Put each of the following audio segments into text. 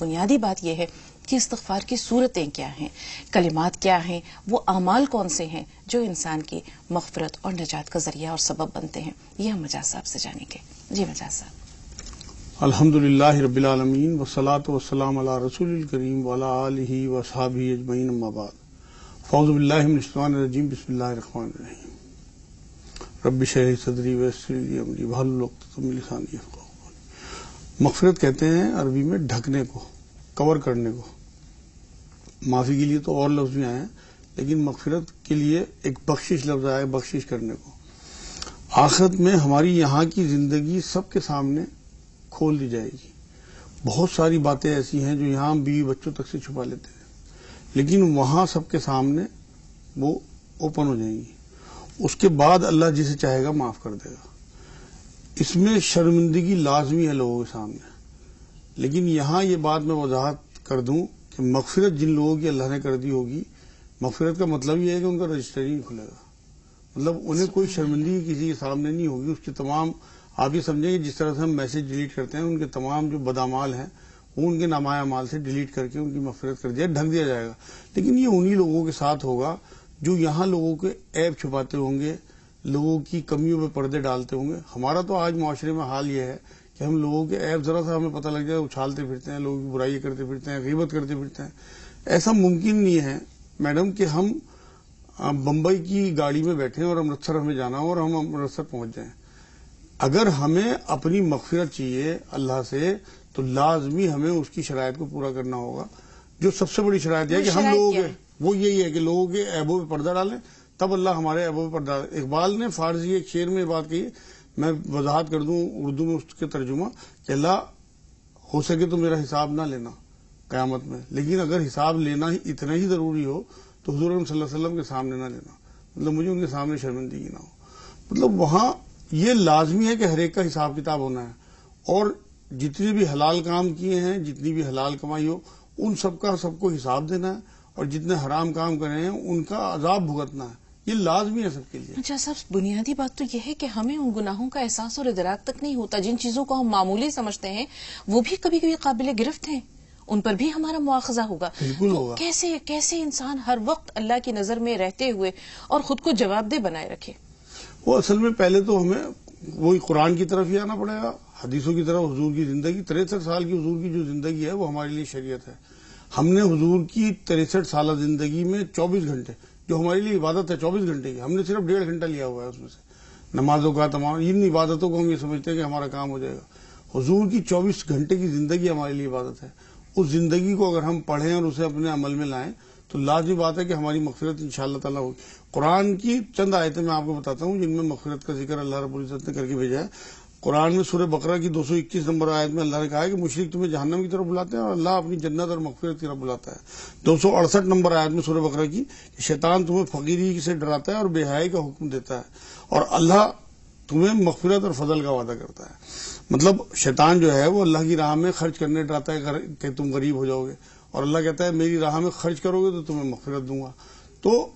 بنیادی بات یہ ہے کہ استغفار کی صورتیں کیا ہیں، کلمات کیا ہیں، وہ اعمال کون سے ہیں جو انسان کی مغفرت اور نجات کا ذریعہ اور سبب بنتے ہیں، یہ ہم مجاز صاحب سے جانیں گے۔ جی مجاز صاحب۔ الحمدللہ رب العالمین والصلاة والسلام علی رسول الکریم وعلی آلہ واصحابہ اجمعین اما بعد، فاعوذ باللہ من الشیطان الرجیم، بسم اللہ الرحمن الرحیم۔ رب اشرح لی صدری ویسر لی امری واحلل عقدۃ من لسانی یفقہوا قولی۔ مغفرت کہتے ہیں عربی میں ڈھکنے کو، کور کرنے کو۔ معافی کے لیے تو اور لفظ بھی آئے ہیں، لیکن مغفرت کے لیے ایک بخشش لفظ آیا ہے، بخشش کرنے کو۔ آخرت میں ہماری یہاں کی زندگی سب کے سامنے کھول دی جائے گی۔ بہت ساری باتیں ایسی ہیں جو یہاں بیوی بچوں تک سے چھپا لیتے ہیں، لیکن وہاں سب کے سامنے وہ اوپن ہو جائیں گی۔ اس کے بعد اللہ جسے چاہے گا معاف کر دے گا۔ اس میں شرمندگی لازمی ہے لوگوں کے سامنے، لیکن یہاں یہ بات میں وضاحت کر دوں کہ مغفرت جن لوگوں کی اللہ نے کر دی ہوگی، مغفرت کا مطلب یہ ہے کہ ان کا رجسٹر ہی نہیں کھلے گا، مطلب انہیں کوئی شرمندگی کسی کے سامنے نہیں ہوگی۔ اس کے تمام، آپ یہ سمجھیں کہ جس طرح سے ہم میسج ڈیلیٹ کرتے ہیں، ان کے تمام جو بدعمال ہیں وہ ان کے نامۂ اعمال سے ڈیلیٹ کر کے ان کی مغفرت کر دیا، ڈھک دیا جائے گا۔ لیکن یہ انہی لوگوں کے ساتھ ہوگا جو یہاں لوگوں کے عیب چھپاتے ہوں گے، لوگوں کی کمیوں پہ پردے ڈالتے ہوں گے۔ ہمارا تو آج معاشرے میں حال یہ ہے کہ ہم لوگوں کے عیب ذرا سا ہمیں پتہ لگ جائے اچھالتے پھرتے ہیں، لوگوں کی برائی کرتے پھرتے ہیں، غیبت کرتے پھرتے ہیں۔ ایسا ممکن نہیں ہے میڈم کہ ہم بمبئی کی گاڑی میں بیٹھیں اور امرتسر ہمیں جانا ہو اور ہم امرتسر پہنچ جائیں۔ اگر ہمیں اپنی مغفرت چاہیے اللہ سے تو لازمی ہمیں اس کی شرائط کو پورا کرنا ہوگا۔ جو سب سے بڑی شرائط ہے کہ ہم لوگوں کے، وہ یہی ہے کہ لوگوں کے عیبوں پہ پردہ ڈالیں، تب اللہ ہمارے عیبوں پہ پردہ ڈالے۔ اقبال نے فارسی ایک شعر میں بات کہی، میں وضاحت کر دوں اردو میں اس کے ترجمہ، کہ اللہ ہو سکے تو میرا حساب نہ لینا قیامت میں، لیکن اگر حساب لینا ہی اتنا ہی ضروری ہو تو حضور صلی اللہ علیہ وسلم کے سامنے نہ لینا، مطلب مجھے ان کے سامنے شرمندگی نہ ہو۔ مطلب وہاں یہ لازمی ہے کہ ہر ایک کا حساب کتاب ہونا ہے، اور جتنے بھی حلال کام کیے ہیں، جتنی بھی حلال کمائی ہو، ان سب کا سب کو حساب دینا ہے، اور جتنے حرام کام کرے ہیں ان کا عذاب بھگتنا ہے۔ یہ لازمی ہے سب کے لیے۔ اچھا صاحب، بنیادی بات تو یہ ہے کہ ہمیں ان گناہوں کا احساس اور ادراک تک نہیں ہوتا۔ جن چیزوں کو ہم معمولی سمجھتے ہیں وہ بھی کبھی کبھی قابل گرفت ہیں، ان پر بھی ہمارا مواخذہ ہوگا۔ بالکل ہوگا۔ کیسے انسان ہر وقت اللہ کی نظر میں رہتے ہوئے اور خود کو جواب دہ بنائے رکھے؟ وہ اصل میں پہلے تو ہمیں وہی قرآن کی طرف ہی آنا پڑے گا، حدیثوں کی طرف۔ حضور کی زندگی 63 سال کی حضور کی جو زندگی ہے وہ ہمارے لیے شریعت ہے۔ ہم نے حضور کی 63 سالہ زندگی میں 24 گھنٹے جو ہمارے لیے عبادت ہے، 24 گھنٹے کی، ہم نے صرف 1.5 گھنٹہ لیا ہوا ہے اس میں سے، نمازوں کا تمام ان عبادتوں کو ہم یہ سمجھتے ہیں کہ ہمارا کام ہو جائے گا۔ حضور کی 24 گھنٹے کی زندگی ہمارے لیے عبادت ہے۔ اس زندگی کو اگر ہم پڑھیں اور اسے اپنے عمل میں لائیں تو لازمی بات ہے کہ ہماری مغفرت انشاءاللہ تعالیٰ ہوگی۔ قرآن کی چند آیتیں میں آپ کو بتاتا ہوں جن میں مغفرت کا ذکر اللہ رب العزت نے کر کے بھیجا ہے۔ قرآن میں سورہ بقرہ کی 221 نمبر آیت میں اللہ نے کہا ہے کہ مشرک تمہیں جہنم کی طرف بلاتے ہیں اور اللہ اپنی جنت اور مغفرت کی طرف بلاتا ہے۔ 268 نمبر آیت میں سورہ بقرہ کی کہ شیطان تمہیں فقیری سے ڈراتا ہے اور بے حیائی کا حکم دیتا ہے، اور اللہ تمہیں مغفرت اور فضل کا وعدہ کرتا ہے۔ مطلب شیطان جو ہے وہ اللہ کی راہ میں خرچ کرنے ڈراتا ہے کہ تم غریب ہو جاؤ گے، اور اللہ کہتا ہے میری راہ میں خرچ کرو گے تو تمہیں مغفرت دوں گا۔ تو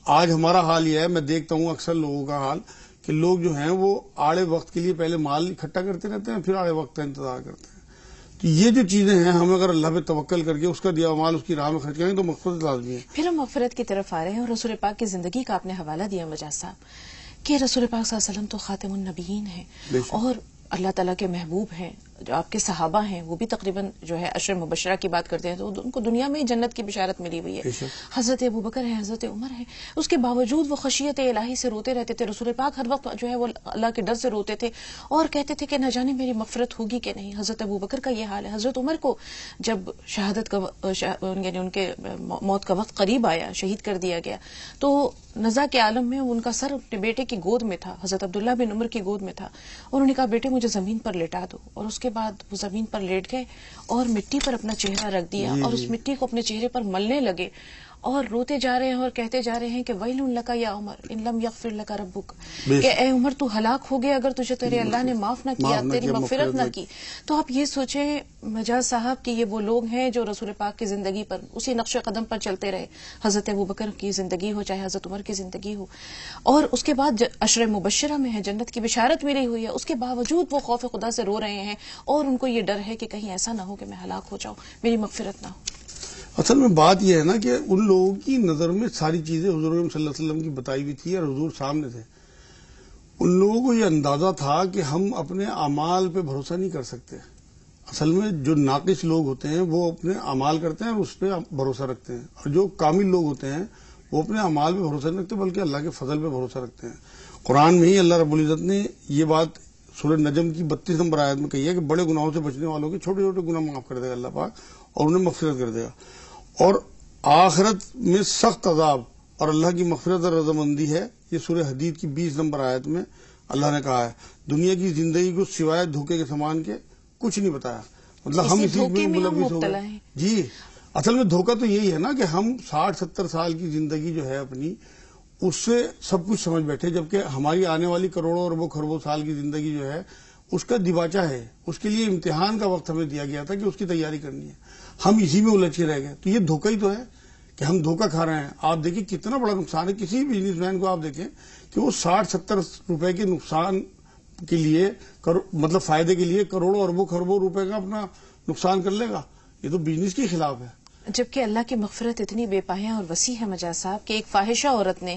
آج ہمارا حال یہ ہے، میں دیکھتا ہوں اکثر لوگوں کا حال کہ لوگ جو ہیں وہ آڑے وقت کے لیے پہلے مال اکٹھا کرتے رہتے ہیں، پھر آڑے وقت کا انتظار کرتے ہیں۔ تو یہ جو چیزیں ہیں، ہم اگر اللہ پہ توکل کر کے اس کا دیا مال اس کی راہ میں خرچ کریں تو مغفرت لازمی ہے۔ پھر ہم مغفرت کی طرف آ رہے ہیں، اور رسول پاک کی زندگی کا آپ نے حوالہ دیا مجاز صاحب کہ رسول پاک صلی اللہ علیہ وسلم تو خاتم النبیین ہیں، اور اللہ تعالیٰ کے محبوب ہیں۔ جو آپ کے صحابہ ہیں وہ بھی تقریباً جو ہے عشر مبشرہ کی بات کرتے ہیں تو ان کو دنیا میں ہی جنت کی بشارت ملی ہوئی ہے۔ حضرت ابوبکر ہے، حضرت عمر ہے، اس کے باوجود وہ خشیت الہی سے روتے رہتے تھے۔ رسول پاک ہر وقت جو ہے وہ اللہ کے ڈر سے روتے تھے اور کہتے تھے کہ نہ جانے میری مغفرت ہوگی کہ نہیں۔ حضرت ابوبکر کا یہ حال ہے۔ حضرت عمر کو جب شہادت کا یعنی ان کے موت کا وقت قریب آیا، شہید کر دیا گیا، تو نزا کے عالم میں ان کا سر اپنے بیٹے کی گود میں تھا، حضرت عبداللہ بن عمر کی گود میں تھا، اور انہوں نے کہا بیٹے مجھے زمین پر لٹا دو، اور اس کے بعد وہ زمین پر لیٹ گئے اور مٹی پر اپنا چہرہ رکھ دیا اور اس مٹی کو اپنے چہرے پر ملنے لگے، اور روتے جا رہے ہیں اور کہتے جا رہے ہیں کہ ویل لک یا عمر ان لم یغفر لک ربک، کہ اے عمر تو ہلاک ہو گیا اگر تجھے تیرے اللہ نے معاف نہ کیا، تیری مغفرت نہ کی. تو آپ یہ سوچیں مجاز صاحب کہ یہ وہ لوگ ہیں جو رسول پاک کی زندگی پر اسی نقش قدم پر چلتے رہے، حضرت ابوبکر کی زندگی ہو چاہے حضرت عمر کی زندگی ہو، اور اس کے بعد عشر مبشرہ میں ہے، جنت کی بشارت ملی ہوئی ہے، اس کے باوجود وہ خوف خدا سے رو رہے ہیں اور ان کو یہ ڈر ہے کہ کہیں ایسا نہ ہو کہ میں ہلاک ہو جاؤں، میری مغفرت نہ ہو. اصل میں بات یہ ہے نا کہ ان لوگوں کی نظر میں ساری چیزیں حضور صلی اللہ علیہ وسلم کی بتائی ہوئی تھی اور حضور سامنے تھے. ان لوگوں کو یہ اندازہ تھا کہ ہم اپنے اعمال پہ بھروسہ نہیں کر سکتے. اصل میں جو ناقص لوگ ہوتے ہیں وہ اپنے اعمال کرتے ہیں اور اس پہ بھروسہ رکھتے ہیں، اور جو کامل لوگ ہوتے ہیں وہ اپنے اعمال پہ بھروسہ نہیں رکھتے بلکہ اللہ کے فضل پہ بھروسہ رکھتے ہیں. قرآن میں ہی اللہ رب العزت نے یہ بات سورہ نجم کی 32 نمبر آیت میں کہی ہے کہ بڑے گناہوں سے بچنے والوں کے چھوٹے چھوٹے گناہ معاف کر دے گا اللہ پاک اور انہیں مغفرت کر دے گا، اور آخرت میں سخت عذاب اور اللہ کی مغفرت اور رضامندی ہے. یہ سورہ حدید کی 20 نمبر آیت میں اللہ نے کہا ہے. دنیا کی زندگی کو سوائے دھوکے کے سامان کے کچھ نہیں بتایا، مطلب ہم اسی میں ملوث ہو گئے. جی اصل میں دھوکہ تو یہی ہے نا کہ ہم 60-70 سال کی زندگی جو ہے اپنی اس سے سب کچھ سمجھ بیٹھے، جبکہ ہماری آنے والی کروڑوں اربوں خربوں سال کی زندگی جو ہے اس کا دیباچہ ہے، اس کے لیے امتحان کا وقت ہمیں دیا گیا تھا کہ اس کی تیاری کرنی ہے. ہم اسی میں الجھ کے رہ گئے. تو یہ دھوکہ ہی تو ہے کہ ہم دھوکہ کھا رہے ہیں. آپ دیکھیں کتنا بڑا نقصان ہے. کسی بزنس مین کو آپ دیکھیں کہ وہ 60-70 روپے کے نقصان کے لیے مطلب فائدے کے لیے کروڑوں اربوں خربوں روپے کا اپنا نقصان کر لے گا. یہ تو بزنس کے خلاف ہے. جبکہ اللہ کی مغفرت اتنی بے پایاں اور وسیع ہے مجاز صاحب کہ ایک فاحشہ عورت نے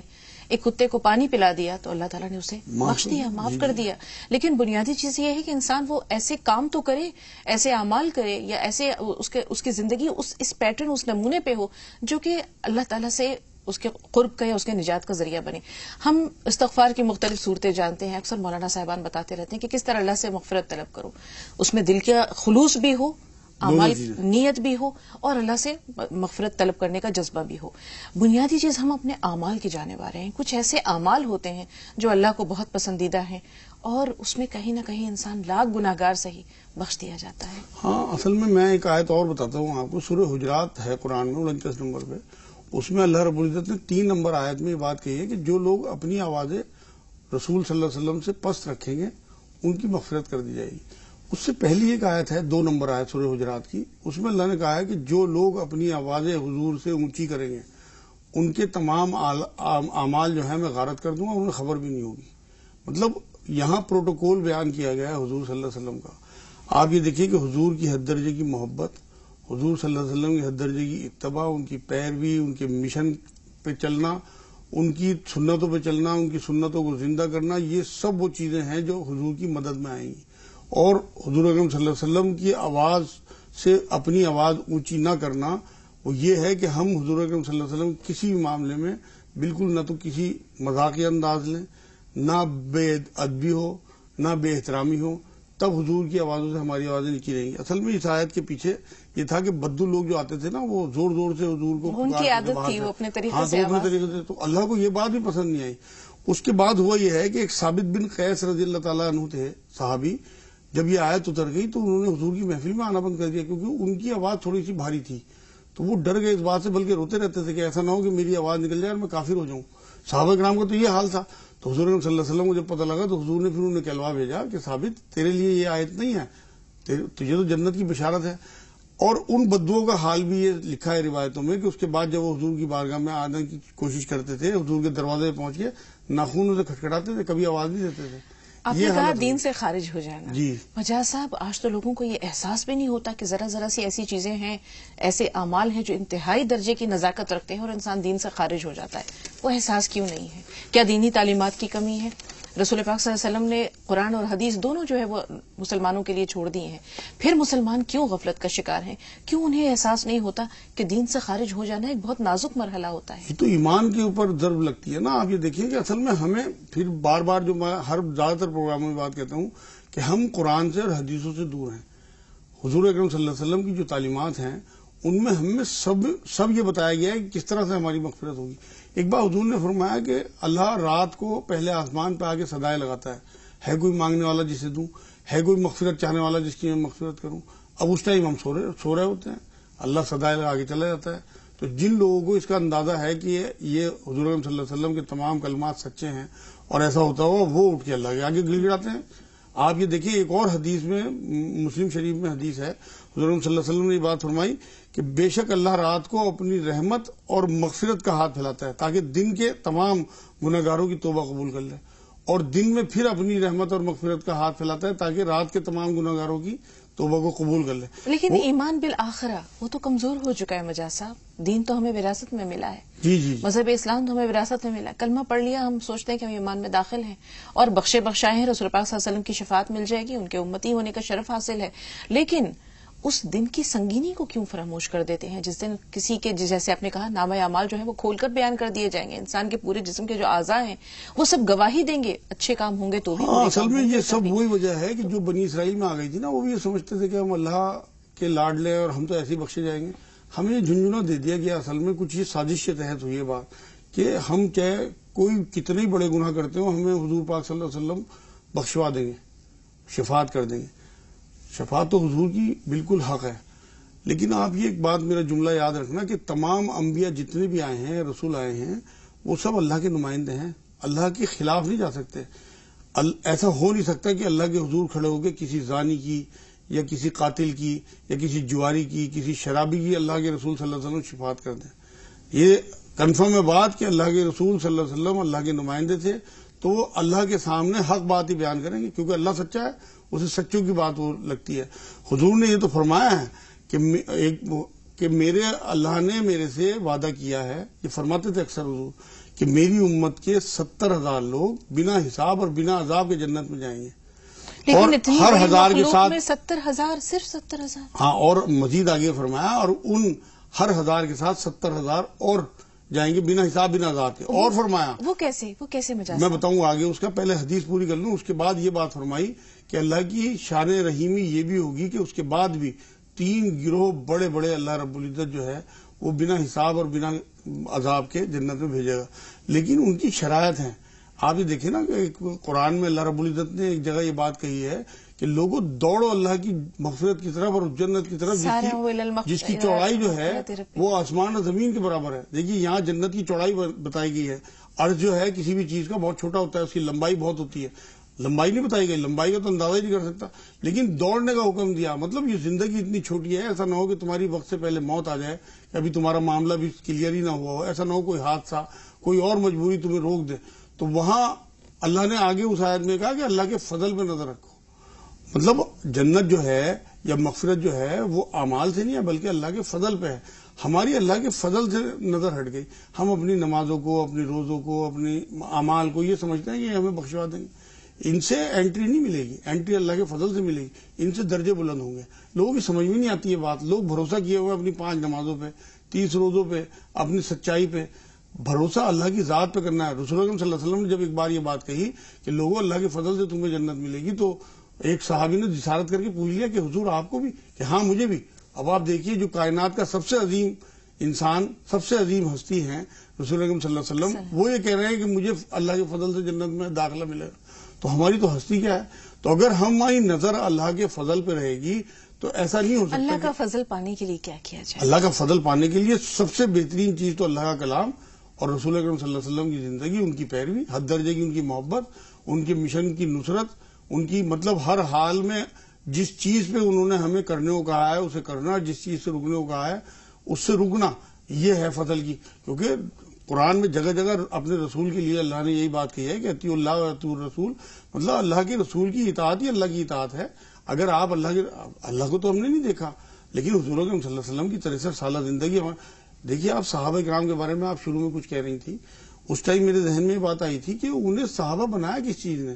ایک کتے کو پانی پلا دیا تو اللہ تعالیٰ نے اسے بخش دیا، معاف کر دیا. لیکن بنیادی چیز یہ ہے کہ انسان وہ ایسے کام تو کرے، ایسے اعمال کرے، یا ایسے اس کی زندگی اس پیٹرن، اس نمونے پہ ہو جو کہ اللہ تعالیٰ سے اس کے قرب کا یا اس کے نجات کا ذریعہ بنے. ہم استغفار کی مختلف صورتیں جانتے ہیں، اکثر مولانا صاحبان بتاتے رہتے ہیں کہ کس طرح اللہ سے مغفرت طلب کرو. اس میں دل کا خلوص بھی ہو، اعمال نیت بھی ہو، اور اللہ سے مغفرت طلب کرنے کا جذبہ بھی ہو. بنیادی چیز ہم اپنے اعمال کی جانب آ رہے ہیں. کچھ ایسے اعمال ہوتے ہیں جو اللہ کو بہت پسندیدہ ہیں اور اس میں کہیں نہ کہیں انسان لاکھ گناہگار سے ہی بخش دیا جاتا ہے. ہاں اصل میں ایک آیت اور بتاتا ہوں آپ کو. سورہ حجرات ہے قرآن میں 29 نمبر پہ. اس میں اللہ رب العزت نے 3 نمبر آیت میں یہ بات کہی ہے کہ جو لوگ اپنی آوازیں رسول صلی اللہ علیہ وسلم سے پست رکھیں گے ان کی مغفرت کر دی جائے گی. اس سے پہلی ایک آیت ہے 2 نمبر آیت سورہ حجرات کی. اس میں اللہ نے کہا ہے کہ جو لوگ اپنی آوازیں حضور سے اونچی کریں گے ان کے تمام اعمال جو ہے میں غارت کر دوں گا، انہیں خبر بھی نہیں ہوگی. مطلب یہاں پروٹوکول بیان کیا گیا ہے حضور صلی اللہ علیہ وسلم کا. آپ یہ دیکھیے کہ حضور کی حد درجے کی محبت، حضور صلی اللہ علیہ وسلم کی حد درجے کی اتباع، ان کی پیروی، ان کے مشن پہ چلنا، ان کی سنتوں پہ چلنا، ان کی سنتوں کو زندہ کرنا، یہ سب وہ چیزیں ہیں جو حضور کی مدد میں آئیں گی. اور حضور اکرم صلی اللہ علیہ وسلم کی آواز سے اپنی آواز اونچی نہ کرنا وہ یہ ہے کہ ہم حضور اکرم صلی اللہ علیہ وسلم کسی بھی معاملے میں بالکل نہ تو کسی مذاقی انداز لیں، نہ بے ادبی ہو، نہ بے احترامی ہو، تب حضور کی آوازوں سے ہماری آوازیں نیچی رہیں گی. اصل میں اس آیت کے پیچھے یہ تھا کہ بدو لوگ جو آتے تھے نا وہ زور زور سے حضور کو ان کی عادت تھی، وہ اپنے طریقے سے تو اللہ کو یہ بات بھی پسند نہیں آئی. اس کے بعد ہوا یہ ہے کہ ایک ثابت بن قیس رضی اللہ تعالیٰ عنہ تھے صحابی. جب یہ آیت اتر گئی تو انہوں نے حضور کی محفل میں آنا بند کر دیا کیونکہ ان کی آواز تھوڑی سی بھاری تھی. تو وہ ڈر گئے اس بات سے، بلکہ روتے رہتے تھے کہ ایسا نہ ہو کہ میری آواز نکل جائے اور میں کافر ہو جاؤں. صحابہ کرام کا تو یہ حال تھا. تو حضور صلی اللہ علیہ وسلم کو جب پتہ لگا تو حضور نے پھر انہیں کہلوا بھیجا کہ ثابت تیرے لیے یہ آیت نہیں ہے، تجھے تو جنت کی بشارت ہے. اور ان بدوؤں کا حال بھی یہ لکھا ہے روایتوں میں کہ اس کے بعد جب وہ حضور کی بارگاہ میں آنے کی کوشش کرتے تھے، حضور کے دروازے پہ پہنچ کے ناخونوں سے کھٹکھٹاتے تھے، کبھی آواز نہیں دیتے تھے. آپ نے کہا دین سے خارج ہو جانا. جی مجاز صاحب آج تو لوگوں کو یہ احساس بھی نہیں ہوتا کہ ذرا ذرا سی ایسی چیزیں ہیں، ایسے اعمال ہیں جو انتہائی درجے کی نزاکت رکھتے ہیں اور انسان دین سے خارج ہو جاتا ہے. وہ احساس کیوں نہیں ہے؟ کیا دینی تعلیمات کی کمی ہے؟ رسول پاک صلی اللہ علیہ وسلم نے قرآن اور حدیث دونوں جو ہے وہ مسلمانوں کے لیے چھوڑ دیے ہیں. پھر مسلمان کیوں غفلت کا شکار ہیں؟ کیوں انہیں احساس نہیں ہوتا کہ دین سے خارج ہو جانا ایک بہت نازک مرحلہ ہوتا ہے؟ یہ تو ایمان کے اوپر ضرب لگتی ہے نا. آپ یہ دیکھیے کہ اصل میں ہمیں پھر بار بار جو میں ہر زیادہ تر پروگراموں میں بات کہتا ہوں کہ ہم قرآن سے اور حدیثوں سے دور ہیں. حضور اکرم صلی اللہ علیہ وسلم کی جو تعلیمات ہیں ان میں ہمیں سب یہ بتایا گیا ہے کہ کس طرح سے ہماری مغفرت ہوگی. ایک بار حضور نے فرمایا کہ اللہ رات کو پہلے آسمان پہ آگے صدائیں لگاتا ہے کوئی مانگنے والا جسے دوں، ہے کوئی مغفرت چاہنے والا جس کی میں مغفرت کروں. اب اس ٹائم ہم سو رہے ہوتے ہیں، اللہ صدائیں لگا کے چلا جاتا ہے. تو جن لوگوں کو اس کا اندازہ ہے کہ یہ حضور صلی اللہ علیہ وسلم کے تمام کلمات سچے ہیں اور ایسا ہوتا ہوا، وہ اٹھ کے اللہ کے آگے گڑ گڑاتے ہیں. آپ یہ دیکھیے ایک اور حدیث میں، مسلم شریف میں حدیث ہے، حضور صلی اللہ علیہ وسلم نے یہ بات فرمائی کہ بے شک اللہ رات کو اپنی رحمت اور مغفرت کا ہاتھ پھیلاتا ہے تاکہ دن کے تمام گناہگاروں کی توبہ قبول کر لے، اور دن میں پھر اپنی رحمت اور مغفرت کا ہاتھ پھیلاتا ہے تاکہ رات کے تمام گناہگاروں کی توبہ کو قبول کر لے. لیکن ایمان بالآخرہ وہ تو کمزور ہو چکا ہے مجاز صاحب. دین تو ہمیں وراثت میں ملا ہے، جی مذہب اسلام تو ہمیں وراثت میں ملا ہے. کلمہ پڑھ لیا، ہم سوچتے ہیں کہ ہم ایمان میں داخل ہیں اور بخشے بخشائے ہیں، رسول پاک صلی اللہ علیہ وسلم کی شفاعت مل جائے گی، ان کے امتی ہونے کا شرف حاصل ہے. لیکن اس دن کی سنگینی کو کیوں فراموش کر دیتے ہیں جس دن کسی کے، جیسے آپ نے کہا، نامہ اعمال جو ہے وہ کھول کر بیان کر دیے جائیں گے. انسان کے پورے جسم کے جو اعضاء ہیں وہ سب گواہی دیں گے، اچھے کام ہوں گے تو بھی. اصل میں یہ سب وہی وجہ ہے کہ جو بنی اسرائیل میں آ گئی تھی نا، وہ بھی یہ سمجھتے تھے کہ ہم اللہ کے لاڈلے اور ہم تو ایسے ہی بخشے جائیں گے. ہمیں یہ جھنجھنا دے دیا گیا. اصل میں کچھ یہ سازش کے تحت ہوئی ہے بات کہ ہم چاہے کوئی کتنے ہی بڑے گناہ کرتے ہوں، ہمیں حضور پاک صلی اللہ علیہ وسلم بخشوا دیں گے، شفاعت کر دیں گے. شفاعت تو حضور کی بالکل حق ہے. لیکن آپ یہ ایک بات، میرا جملہ یاد رکھنا کہ تمام انبیاء جتنے بھی آئے ہیں، رسول آئے ہیں، وہ سب اللہ کے نمائندے ہیں، اللہ کے خلاف نہیں جا سکتے. ایسا ہو نہیں سکتا کہ اللہ کے حضور کھڑے ہو کے کسی زانی کی یا کسی قاتل کی یا کسی جواری کی، کسی شرابی کی اللہ کے رسول صلی اللہ علیہ وسلم شفاعت کر دیں. یہ کنفرم ہے بات کہ اللہ کے رسول صلی اللہ علیہ وسلم اللہ کے نمائندے تھے، تو وہ اللہ کے سامنے حق بات ہی بیان کریں گے کیونکہ اللہ سچا ہے، اسے سچوں کی بات وہ لگتی ہے. حضور نے یہ تو فرمایا ہے کہ میرے اللہ نے میرے سے وعدہ کیا ہے، یہ فرماتے تھے اکثر حضور، کہ میری امت کے 70,000 لوگ بنا حساب اور بنا عذاب کے جنت میں جائیں گے. لیکن اتنی ہر ہزار کے ساتھ 70,000، صرف 70,000. ہاں، اور مزید آگے فرمایا، اور ان ہر 1,000 کے ساتھ 70,000 اور جائیں گے بنا حساب بنا عذاب کے. اور فرمایا وہ کیسے مجاز؟ میں بتاؤں آگے اس کا، پہلے حدیث پوری کر لوں. اس کے بعد یہ بات فرمائی کہ اللہ کی شان رحیمی یہ بھی ہوگی کہ اس کے بعد بھی 3 گروہ بڑے بڑے اللہ رب العزت جو ہے وہ بنا حساب اور بنا عذاب کے جنت میں بھیجے گا. لیکن ان کی شرائط ہیں. آپ یہ دیکھیں نا کہ قرآن میں اللہ رب العزت نے ایک جگہ یہ بات کہی ہے کہ لوگوں دوڑو اللہ کی مغفرت کی طرف اور جنت کی طرف، جس کی چوڑائی جو ہے وہ آسمان اور زمین کے برابر ہے. دیکھیے یہاں جنت کی چوڑائی بتائی گئی ہے. عرض جو ہے کسی بھی چیز کا بہت چھوٹا ہوتا ہے، اس کی لمبائی بہت ہوتی ہے. لمبائی نہیں بتائی گئی، لمبائی کا تو اندازہ ہی نہیں کر سکتا. لیکن دوڑنے کا حکم دیا. مطلب یہ زندگی اتنی چھوٹی ہے، ایسا نہ ہو کہ تمہاری وقت سے پہلے موت آ جائے، کہ ابھی تمہارا معاملہ بھی کلیئر ہی نہ ہوا ہو، ایسا نہ ہو کوئی حادثہ، کوئی اور مجبوری تمہیں روک دے. تو وہاں اللہ نے آگے اس آیت میں کہا کہ اللہ کے فضل پہ نظر رکھو. مطلب جنت جو ہے یا مغفرت جو ہے وہ اعمال سے نہیں ہے بلکہ اللہ کے فضل پہ ہے. ہماری اللہ کے فضل سے نظر ہٹ گئی. ہم اپنی نمازوں کو، اپنی روزوں کو، اپنی اعمال کو یہ سمجھتے ہیں کہ ہمیں بخشوا دیں گے. ان سے انٹری نہیں ملے گی، انٹری اللہ کے فضل سے ملے گی. ان سے درجے بلند ہوں گے. لوگوں کی سمجھ میں نہیں آتی یہ بات. لوگ بھروسہ کیے ہوئے اپنی 5 نمازوں پہ، 30 روزوں پہ، اپنی سچائی پہ. بھروسہ اللہ کی ذات پہ کرنا ہے. رسول اللہ صلی اللہ علیہ وسلم نے جب ایک بار یہ بات کہی کہ لوگوں اللہ کے فضل سے تمہیں جنت ملے گی، تو ایک صحابی نے جسارت کر کے پوچھ لیا کہ حضور آپ کو بھی؟ کہ ہاں مجھے بھی. اب آپ دیکھیے جو کائنات کا سب سے عظیم انسان، سب سے عظیم ہستی ہیں رسول اللہ صلی اللہ علیہ وسلم، وہ یہ کہہ رہے ہیں کہ مجھے اللہ کے فضل سے جنت میں داخلہ ملے گا. تو ہماری تو ہستی کیا ہے؟ تو اگر ہماری نظر اللہ کے فضل پہ رہے گی تو ایسا نہیں ہو سکتا. اللہ کا فضل پانے کے لیے کیا کیا جائے؟ اللہ کا فضل پانے کے لیے سب سے بہترین چیز تو اللہ کا کلام اور رسول اکرم صلی اللہ علیہ وسلم کی زندگی، ان کی پیروی، حد درجے کی ان کی محبت، ان کے مشن کی نصرت، ان کی مطلب ہر حال میں جس چیز پہ انہوں نے ہمیں کرنے کو کہا ہے اسے کرنا، جس چیز سے رکنے کو کہا ہے اس سے رکنا. یہ ہے فضل کی. کیونکہ قرآن میں جگہ جگہ اپنے رسول کے لیے اللہ نے یہی بات کہی ہے کہ اطیعوا اللہ و اطیعوا الرسول. مطلب اللہ کے رسول کی اطاعت ہی اللہ کی اطاعت ہے. اگر آپ اللہ کو تو ہم نے نہیں دیکھا، لیکن حضور اکرم صلی اللہ علیہ وسلم کی 63 سالہ زندگی. دیکھیے آپ صحابہ کرام کے بارے میں آپ شروع میں کچھ کہہ رہی تھی. اس ٹائم میرے ذہن میں یہ بات آئی تھی کہ انہیں صحابہ بنایا کس چیز نے؟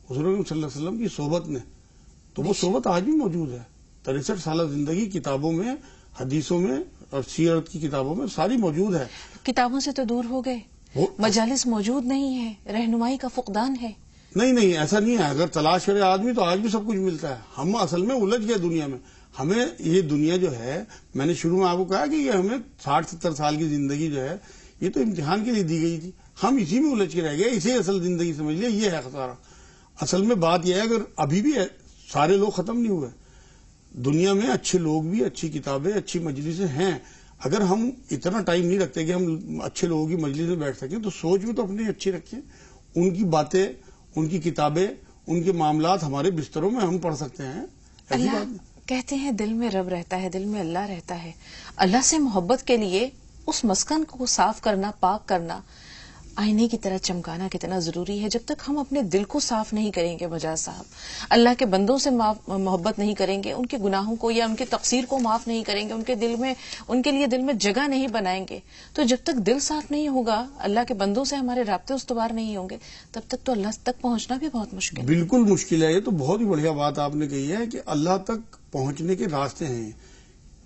حضور اکرم صلی اللہ علیہ وسلم کی صحبت نے. تو وہ صحبت آج بھی موجود ہے. 63 سالہ زندگی کتابوں میں، حدیثوں میں اور سیرت کی کتابوں میں ساری موجود ہے. کتابوں سے تو دور ہو گئے، مجالس موجود نہیں ہے، رہنمائی کا فقدان ہے. نہیں ایسا نہیں ہے. اگر تلاش کرے آدمی تو آج بھی سب کچھ ملتا ہے. ہم اصل میں الجھ گئے دنیا میں. ہمیں یہ دنیا جو ہے، میں نے شروع میں آپ کو کہا کہ یہ ہمیں 60-70 سال کی زندگی جو ہے یہ تو امتحان کے لیے دی گئی تھی. ہم اسی میں الجھ کے رہ گئے. اسے اصل زندگی سمجھ لیا. یہ ہے خسارہ. اصل میں بات یہ ہے اگر ابھی بھی سارے لوگ ختم نہیں ہوئے. دنیا میں اچھے لوگ بھی، اچھی کتابیں، اچھی مجلسیں ہیں. اگر ہم اتنا ٹائم نہیں رکھتے کہ ہم اچھے لوگوں کی مجلس میں بیٹھ سکیں تو سوچ بھی تو اپنی اچھی رکھیں. ان کی باتیں، ان کی کتابیں، ان کے معاملات ہمارے بستروں میں ہم پڑھ سکتے ہیں. ایسی بات نہیں. کہتے ہیں دل میں رب رہتا ہے، دل میں اللہ رہتا ہے. اللہ سے محبت کے لیے اس مسکن کو صاف کرنا، پاک کرنا، آئینے کی طرح چمکانا کتنا ضروری ہے. جب تک ہم اپنے دل کو صاف نہیں کریں گے مجاز صاحب، اللہ کے بندوں سے محبت نہیں کریں گے، ان کے گناہوں کو یا ان کے تقصیر کو معاف نہیں کریں گے، ان کے لیے دل میں جگہ نہیں بنائیں گے، تو جب تک دل صاف نہیں ہوگا، اللہ کے بندوں سے ہمارے رابطے استوار نہیں ہوں گے، تب تک تو اللہ تک پہنچنا بھی بہت مشکل ہے. بالکل مشکل ہے. یہ تو بہت ہی بڑھیا بات آپ نے کہی ہے کہ اللہ تک پہنچنے کے راستے ہیں.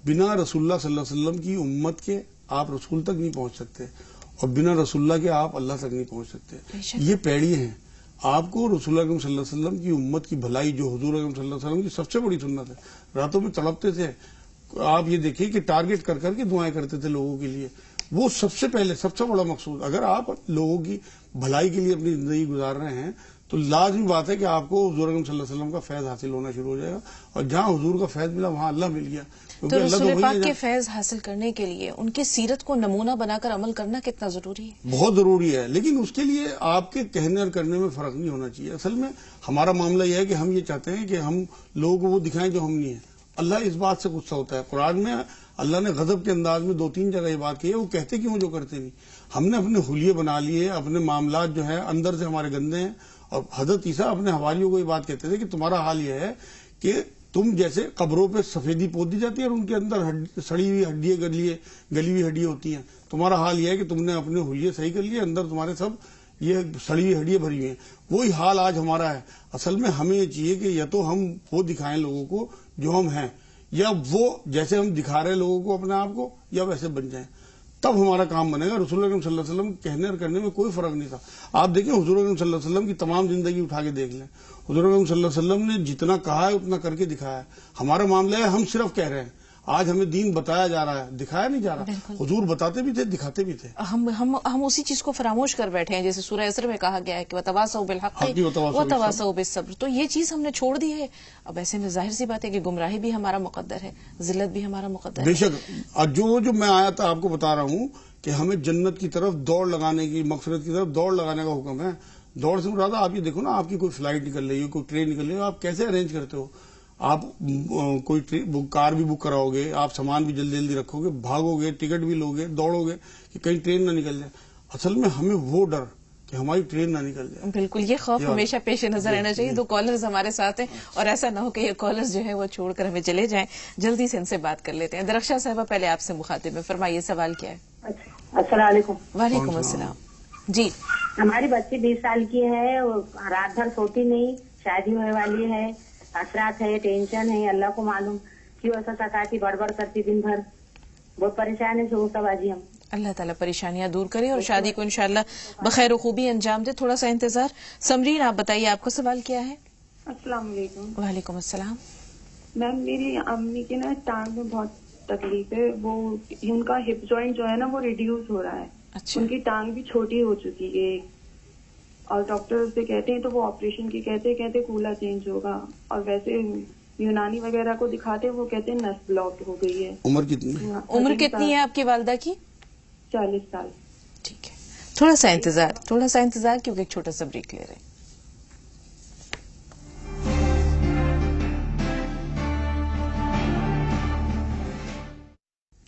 بنا رسول اللہ صلی اللہ علیہ وسلم کی امت کے آپ رسول تک نہیں پہنچ سکتے، اور بنا رسول اللہ کے آپ اللہ تک نہیں پہنچ سکتے. یہ پیڑی ہیں. آپ کو رسول اللہ صلی اللہ علیہ وسلم کی امت کی بھلائی، جو حضور صلی اللہ علیہ وسلم کی سب سے بڑی سنت ہے، راتوں میں تڑپتے تھے. آپ یہ دیکھیے کہ ٹارگٹ کر کر کے دعائیں کرتے تھے لوگوں کے لیے. وہ سب سے پہلے، سب سے بڑا مقصود، اگر آپ لوگوں کی بھلائی کے لیے اپنی زندگی گزار رہے ہیں تو لازمی بات ہے کہ آپ کو حضور صلی اللہ علیہ وسلم کا فیض حاصل ہونا شروع ہو جائے گا. اور جہاں حضور کا فیض ملا وہاں اللہ مل گیا. تو رسول پاک کے فیض حاصل کرنے کے لیے ان کی سیرت کو نمونہ بنا کر عمل کرنا کتنا ضروری ہے؟ بہت ضروری ہے. لیکن اس کے لیے آپ کے کہنے اور کرنے میں فرق نہیں ہونا چاہیے. اصل میں ہمارا معاملہ یہ ہے کہ ہم یہ چاہتے ہیں کہ ہم لوگوں کو وہ دکھائیں جو ہم نہیں ہیں. اللہ اس بات سے غصہ ہوتا ہے. قرآن میں اللہ نے غضب کے انداز میں 2-3 جگہ یہ بات کی ہے. وہ کہتے کیوں جو کرتے نہیں. ہم نے اپنے حلیے بنا لیے، اپنے معاملات جو ہے اندر سے ہمارے گندے ہیں. اور حضرت عیسیٰ اپنے حواریوں کو یہ بات کہتے تھے کہ تمہارا حال یہ ہے کہ تم جیسے قبروں پہ سفیدی پوت دی جاتی ہے اور ان کے اندر سڑی ہوئی ہڈیاں گلی ہوئی ہڈیاں ہوتی ہیں، تمہارا حال یہ ہے کہ تم نے اپنے حلیے صحیح کر لیے، اندر تمہارے سب یہ سڑی ہوئی ہڈیاں بھری ہوئی ہیں. وہی حال آج ہمارا ہے. اصل میں ہمیں یہ چاہیے کہ یا تو ہم وہ دکھائیں لوگوں کو جو ہم ہیں، یا وہ جیسے ہم دکھا رہے لوگوں کو اپنے آپ کو، یا ویسے بن جائیں. تب ہمارا کام بنے گا. رسول اللہ صلی اللہ علیہ وسلم کہنے اور کرنے میں کوئی فرق نہیں تھا. آپ دیکھیں حضور صلی اللہ علیہ وسلم کی تمام زندگی اٹھا کے دیکھ لیں. حضور صلی اللہ علیہ وسلم نے جتنا کہا ہے اتنا کر کے دکھایا ہے. ہمارا معاملہ ہے ہم صرف کہہ رہے ہیں. آج ہمیں دین بتایا جا رہا ہے، دکھایا نہیں جا رہا. حضور بتاتے بھی تھے، دکھاتے بھی تھے. ہم اسی چیز کو فراموش کر بیٹھے ہیں. جیسے سورہ عصر میں کہا گیا ہے کہ وَتَوَاصَوْا بِالْحَقِّ وَتَوَاصَوْا بِالصَّبْرِ. تو یہ چیز ہم نے چھوڑ دی ہے. اب ایسے میں ظاہر سی بات ہے کہ گمراہی بھی ہمارا مقدر ہے، ذلت بھی ہمارا مقدر ہے. بے شک. جو میں آیا تھا آپ کو بتا رہا ہوں کہ ہمیں جنت کی طرف دوڑ لگانے کی، مغفرت کی طرف دوڑ لگانے کا حکم ہے. دوڑ سے مراد آپ یہ دیکھو نا، آپ کی کوئی فلائٹ نکل رہی ہے، کوئی ٹرین نکل رہی ہے، آپ کیسے ارینج کرتے ہو؟ آپ کوئی کار بھی بک کراؤ گے، آپ سامان بھی جلدی جلدی رکھو گے، بھاگو گے، ٹکٹ بھی لو گے، دوڑو گے کہ کہیں ٹرین نہ نکل جائے. اصل میں ہمیں وہ ڈر کہ ہماری ٹرین نہ نکل جائے. بالکل، یہ خوف ہمیشہ پیش نظر رہنا چاہیے. 2 کالرز ہمارے ساتھ ہیں اور ایسا نہ ہو کہ یہ کالرز جو ہے وہ چھوڑ کر ہمیں چلے جائیں. جلدی سے ان سے بات کر لیتے ہیں. درخشاں صاحبہ پہلے آپ سے مخاطب ہے، فرمائیے سوال کیا ہے؟ السلام علیکم. وعلیکم السلام. جی، ہماری بچی 20 سال کی ہے، رات بھر سوتی نہیں، شادی ہونے والی ہے، اثرات ہے، ٹینشن ہے، اللہ کو معلوم کیوں ایسا سکاتی بڑبڑ کرتی دن بھر. بہت پریشان ہے شوہر کا باجی. ہم اللہ تعالیٰ پریشانیاں دور کرے اور شادی کو انشاءاللہ بخیر و خوبی انجام دے. تھوڑا سا انتظار. سمرین آپ بتائیے آپ کا سوال کیا ہے؟ السلام علیکم. وعلیکم السلام. میم میری امی کے نا ٹانگ میں بہت تکلیف ہے. وہ ان کا ہپ جوائنٹ جو ہے نا وہ ریڈیوس ہو رہا ہے. اچھا. ان کی ٹانگ بھی چھوٹی ہو چکی ہے اور ڈاکٹر سے کہتے ہیں تو وہ آپریشن کی کہتے کولا چینج ہوگا. اور ویسے یونانی وغیرہ کو دکھاتے وہ کہتے ہیں نس بلاک ہو گئی ہے. عمر کتنی ہے آپ کی والدہ کی؟ 40 سال. ٹھیک ہے، تھوڑا سا انتظار کیونکہ ایک چھوٹا سا بریک لے رہے ہیں.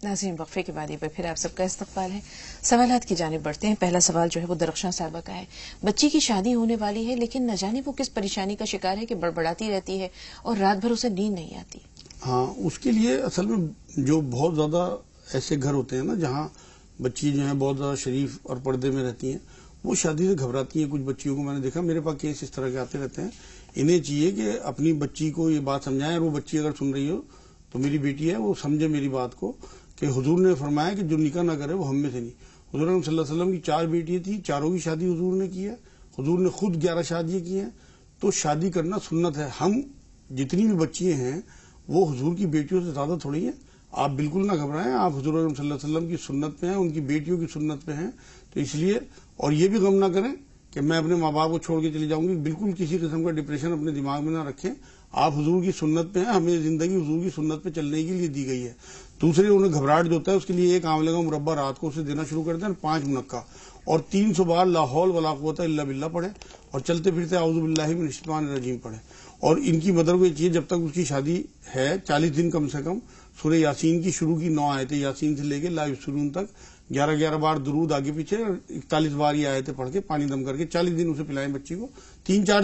ناظرین، وقفے کے بعد یہ پھر آپ سب کا استقبال ہے. سوالات کی جانب بڑھتے ہیں. پہلا سوال جو ہے وہ درخشاں صاحبہ کا ہے. بچی کی شادی ہونے والی ہے لیکن نہ جانے وہ کس پریشانی کا شکار ہے کہ بڑبڑاتی رہتی ہے اور رات بھر اسے نیند نہیں آتی. ہاں، اس کے لیے اصل میں جو بہت زیادہ ایسے گھر ہوتے ہیں نا جہاں بچی جو ہیں بہت زیادہ شریف اور پردے میں رہتی ہیں، وہ شادی سے گھبراتی ہیں. کچھ بچیوں کو میں نے دیکھا، میرے پاس کیس اس طرح کے آتے رہتے ہیں. انہیں چاہیے کہ اپنی بچی کو یہ بات سمجھائیں، اور وہ بچی اگر سن رہی ہو تو میری بیٹی ہے، وہ سمجھے میری بات کو کہ حضور نے فرمایا کہ جو نکاح نہ کرے وہ ہم میں سے نہیں. حضور صلی اللہ علیہ وسلم کی 4 بیٹیاں تھیں، چاروں کی شادی حضور نے کی ہے. حضور نے خود 11 شادیاں کی ہیں. تو شادی کرنا سنت ہے. ہم جتنی بھی بچیاں ہیں وہ حضور کی بیٹیوں سے زیادہ تھوڑی ہیں. آپ بالکل نہ گھبرائیں، آپ حضور صلی اللہ علیہ وسلم کی سنت پہ ہیں، ان کی بیٹیوں کی سنت پہ ہیں. تو اس لیے، اور یہ بھی غم نہ کریں کہ میں اپنے ماں باپ کو چھوڑ کے چلی جاؤں گی. بالکل کسی قسم کا ڈپریشن اپنے دماغ میں نہ رکھیں. آپ حضور کی سنت پہ ہیں, ہمیں زندگی حضور کی سنت پہ چلنے کے لیے دی گئی ہے. دوسرے انہیں گھبراہٹ جو ہوتا ہے اس کے لیے ایک آملے کا مربع رات کو اسے دینا شروع کر دیں, 5 منقع, اور 300 بار لا حول ولا قوت الا باللہ پڑھیں, اور چلتے پھرتے اعوذ باللہ من الشیطان الرجیم پڑھیں. اور ان کی مدر کو یہ چاہیے جب تک اس کی شادی ہے 40 دن کم سے کم سورہ یاسین کی شروع کی 9 آیتیں یاسین سے لے کے لا یبصرون تک 11 بار درود آگے پیچھے, 41 بار یہ آیتیں پڑھ کے پانی دم کر کے 40 دن اسے پلائیں بچی کو. 3-4